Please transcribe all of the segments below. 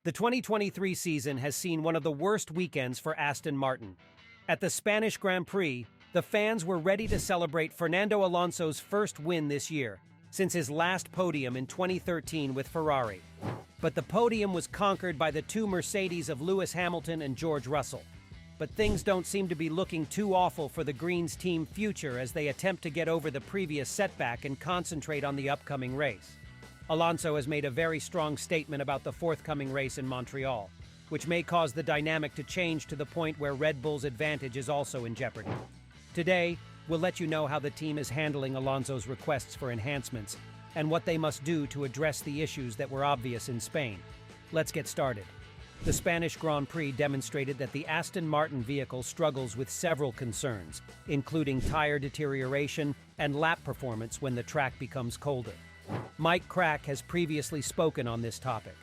The 2023 season has seen one of the worst weekends for Aston Martin. At the Spanish Grand Prix, the fans were ready to celebrate Fernando Alonso's first win this year, since his last podium in 2013 with Ferrari. But the podium was conquered by the two Mercedes of Lewis Hamilton and George Russell. But things don't seem to be looking too awful for the Greens' team future as they attempt to get over the previous setback and concentrate on the upcoming race. Alonso has made a very strong statement about the forthcoming race in Montreal, which may cause the dynamic to change to the point where Red Bull's advantage is also in jeopardy. Today, we'll let you know how the team is handling Alonso's requests for enhancements and what they must do to address the issues that were obvious in Spain. Let's get started. The Spanish Grand Prix demonstrated that the Aston Martin vehicle struggles with several concerns, including tire deterioration and lap performance when the track becomes colder. Mike Crack has previously spoken on this topic.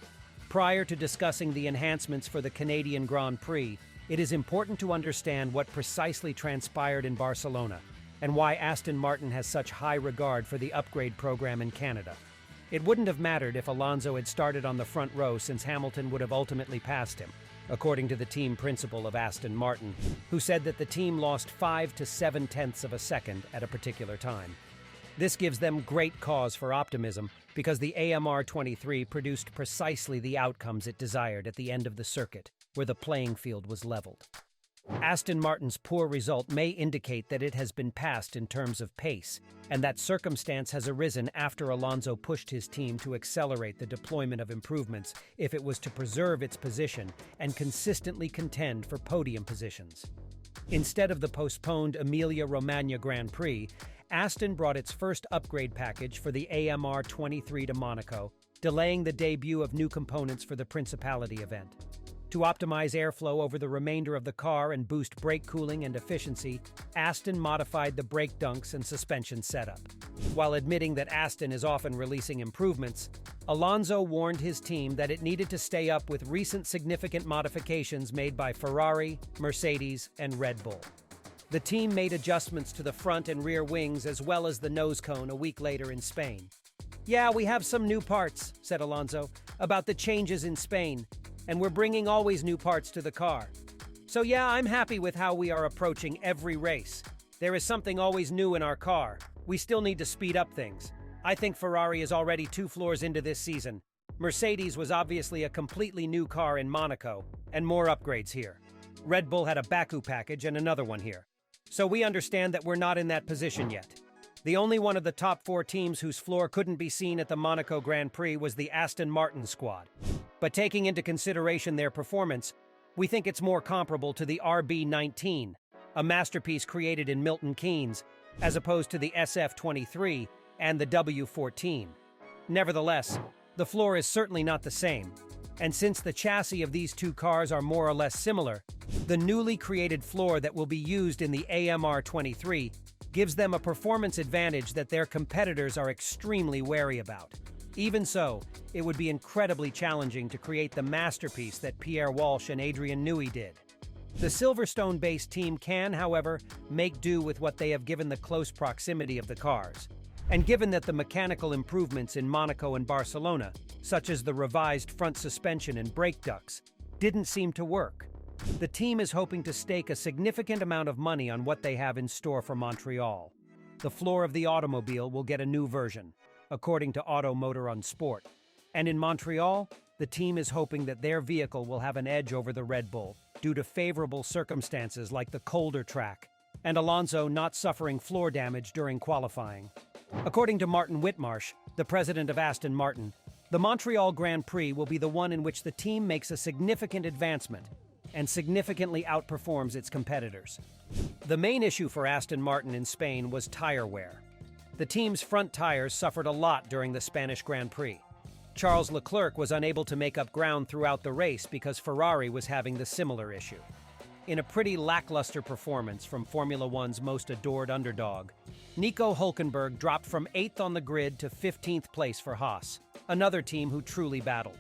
Prior to discussing the enhancements for the Canadian Grand Prix, it is important to understand what precisely transpired in Barcelona and why Aston Martin has such high regard for the upgrade program in Canada. It wouldn't have mattered if Alonso had started on the front row since Hamilton would have ultimately passed him, according to the team principal of Aston Martin, who said that the team lost 5 to 7/10 of a second at a particular time. This gives them great cause for optimism because the AMR 23 produced precisely the outcomes it desired at the end of the circuit, where the playing field was leveled. Aston Martin's poor result may indicate that it has been passed in terms of pace, and that circumstance has arisen after Alonso pushed his team to accelerate the deployment of improvements if it was to preserve its position and consistently contend for podium positions. Instead of the postponed Emilia-Romagna Grand Prix, Aston brought its first upgrade package for the AMR 23 to Monaco, delaying the debut of new components for the Principality event. To optimize airflow over the remainder of the car and boost brake cooling and efficiency, Aston modified the brake dunks and suspension setup. While admitting that Aston is often releasing improvements, Alonso warned his team that it needed to stay up with recent significant modifications made by Ferrari, Mercedes, and Red Bull. The team made adjustments to the front and rear wings as well as the nose cone a week later in Spain. "Yeah, we have some new parts," said Alonso, "about the changes in Spain, and we're bringing always new parts to the car. So yeah, I'm happy with how we are approaching every race. There is something always new in our car. We still need to speed up things. I think Ferrari is already 2 floors into this season. Mercedes was obviously a completely new car in Monaco, and more upgrades here. Red Bull had a Baku package and another one here. So we understand that we're not in that position yet. The only one of the top 4 teams whose floor couldn't be seen at the Monaco Grand Prix was the Aston Martin squad. But taking into consideration their performance, we think it's more comparable to the RB19, a masterpiece created in Milton Keynes, as opposed to the SF23 and the W14. Nevertheless, the floor is certainly not the same, and since the chassis of these two cars are more or less similar, the newly created floor that will be used in the AMR 23 gives them a performance advantage that their competitors are extremely wary about. Even so, it would be incredibly challenging to create the masterpiece that Pierre Walsh and Adrian Newey did. The Silverstone-based team can, however, make do with what they have given the close proximity of the cars. And given that the mechanical improvements in Monaco and Barcelona, such as the revised front suspension and brake ducts, didn't seem to work, the team is hoping to stake a significant amount of money on what they have in store for Montreal. The floor of the automobile will get a new version, according to Auto Motor on Sport. And in Montreal, the team is hoping that their vehicle will have an edge over the Red Bull due to favorable circumstances like the colder track, and Alonso not suffering floor damage during qualifying. According to Martin Whitmarsh, the president of Aston Martin, the Montreal Grand Prix will be the one in which the team makes a significant advancement and significantly outperforms its competitors. The main issue for Aston Martin in Spain was tire wear. The team's front tires suffered a lot during the Spanish Grand Prix. Charles Leclerc was unable to make up ground throughout the race because Ferrari was having the similar issue. In a pretty lackluster performance from Formula One's most adored underdog, Nico Hülkenberg dropped from 8th on the grid to 15th place for Haas, another team who truly battled.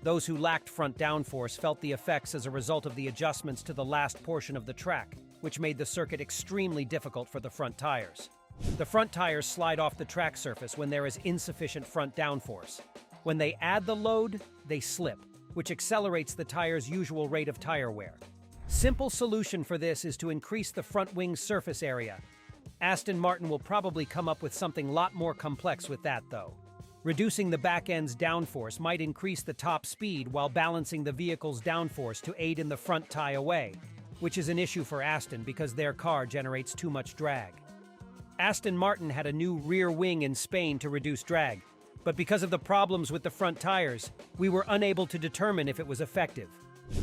Those who lacked front downforce felt the effects as a result of the adjustments to the last portion of the track, which made the circuit extremely difficult for the front tires. The front tires slide off the track surface when there is insufficient front downforce. When they add the load, they slip, which accelerates the tire's usual rate of tire wear. Simple solution for this is to increase the front wing's surface area. Aston Martin will probably come up with something lot more complex with that, though. Reducing the back end's downforce might increase the top speed while balancing the vehicle's downforce to aid in the front tie away, which is an issue for Aston because their car generates too much drag. Aston Martin had a new rear wing in Spain to reduce drag, but because of the problems with the front tires, we were unable to determine if it was effective.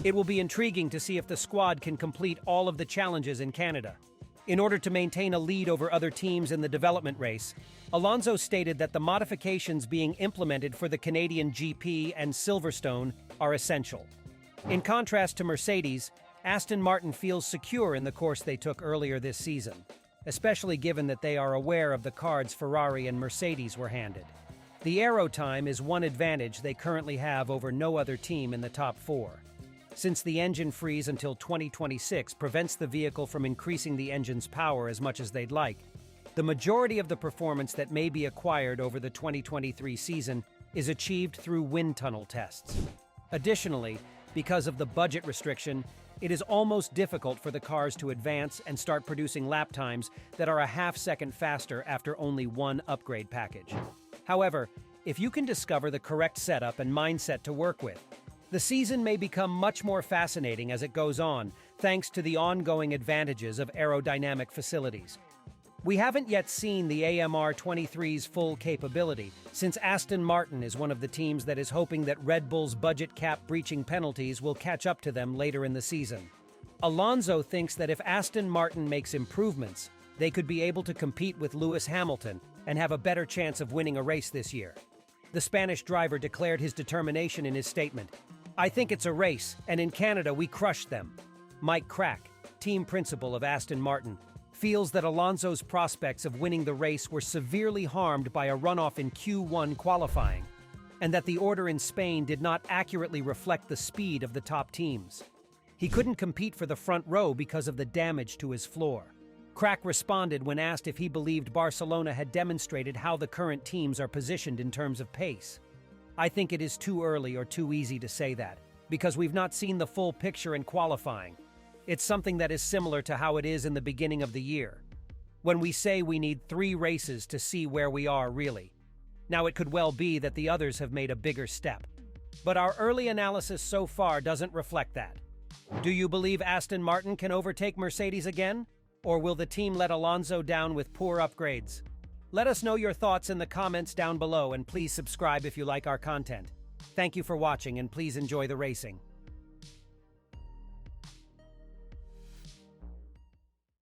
It will be intriguing to see if the squad can complete all of the challenges in Canada. In order to maintain a lead over other teams in the development race, Alonso stated that the modifications being implemented for the Canadian GP and Silverstone are essential. In contrast to Mercedes, Aston Martin feels secure in the course they took earlier this season, especially given that they are aware of the cards Ferrari and Mercedes were handed. The aero time is one advantage they currently have over no other team in the top four. Since the engine freeze until 2026 prevents the vehicle from increasing the engine's power as much as they'd like, the majority of the performance that may be acquired over the 2023 season is achieved through wind tunnel tests. Additionally, because of the budget restriction, it is almost difficult for the cars to advance and start producing lap times that are a half-second faster after only one upgrade package. However, if you can discover the correct setup and mindset to work with, the season may become much more fascinating as it goes on, thanks to the ongoing advantages of aerodynamic facilities. We haven't yet seen the AMR23's full capability, since Aston Martin is one of the teams that is hoping that Red Bull's budget cap breaching penalties will catch up to them later in the season. Alonso thinks that if Aston Martin makes improvements, they could be able to compete with Lewis Hamilton and have a better chance of winning a race this year. The Spanish driver declared his determination in his statement. "I think it's a race, and in Canada we crushed them." Mike Crack, team principal of Aston Martin, feels that Alonso's prospects of winning the race were severely harmed by a runoff in Q1 qualifying, and that the order in Spain did not accurately reflect the speed of the top teams. He couldn't compete for the front row because of the damage to his floor. Crack responded when asked if he believed Barcelona had demonstrated how the current teams are positioned in terms of pace. "I think it is too early or too easy to say that, because we've not seen the full picture in qualifying. It's something that is similar to how it is in the beginning of the year, when we say we need 3 races to see where we are really. Now it could well be that the others have made a bigger step. But our early analysis so far doesn't reflect that. Do you believe Aston Martin can overtake Mercedes again? Or will the team let Alonso down with poor upgrades? Let us know your thoughts in the comments down below, and please subscribe if you like our content. Thank you for watching, and please enjoy the racing.